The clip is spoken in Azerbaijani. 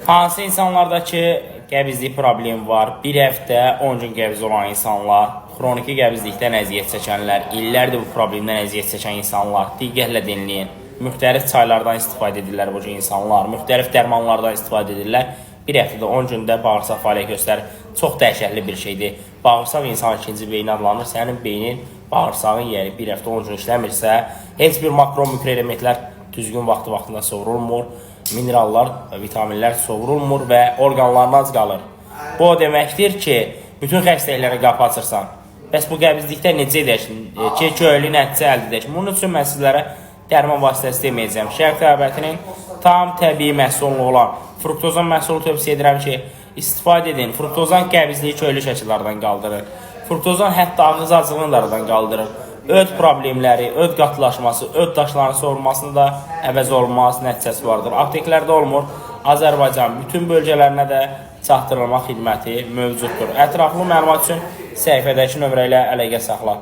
Hansı insanlardakı qəbizlik problemi var? Bir həftə, 10 gün qəbz olan insanlar, xroniki qəbizlikdən əziyyət çəkənlər, illərdir bu problemdən əziyyət çəkən insanlar, diqqətlə dinləyin. Müxtəlif çaylardan istifadə edirlər bu insanlar, müxtəlif dərmanlardan istifadə edirlər. Bir həftədə 10 gündə bağırsaq fəaliyyət göstərir. Çox dəhşətli bir şeydir. Bağırsaq insan ikinci beyni adlanır. Sənin beynin bağırsağın yeri bir həftə 10 gün işləmirsə, heç bir makro mikroelementlər düzgün vaxtında sovrulmur. Minerallar, vitaminlər sovrulmur və orqanların az qalır. Bu o deməkdir ki, bütün xəstəliklərə qapı açırsan. Bəs bu qəbizlikdə necə edək? Köylü nəticə əldə edək. Bunun üçün mən sizlərə dərman vasitəsi deməyəcəm. Şərq təbəətinin tam təbii məhsullu olan fruktozan məhsulu tövsiyə edirəm ki, istifadə edin. Fruktozan qəbizliyi köylü şəkillərdən qaldırır. Fruktozan hətta ağız acılığını da aradan qaldırır. Öd problemləri, öd qatılaşması, öd daşlarının sorulmasında da əvəz olunmaz nəticəsi vardır. Apteklərdə olmur. Azərbaycan bütün bölgələrinə də çatdırılma xidməti mövcuddur. Ətraflı məlumat üçün səhifədəki nömrə ilə əlaqə saxla.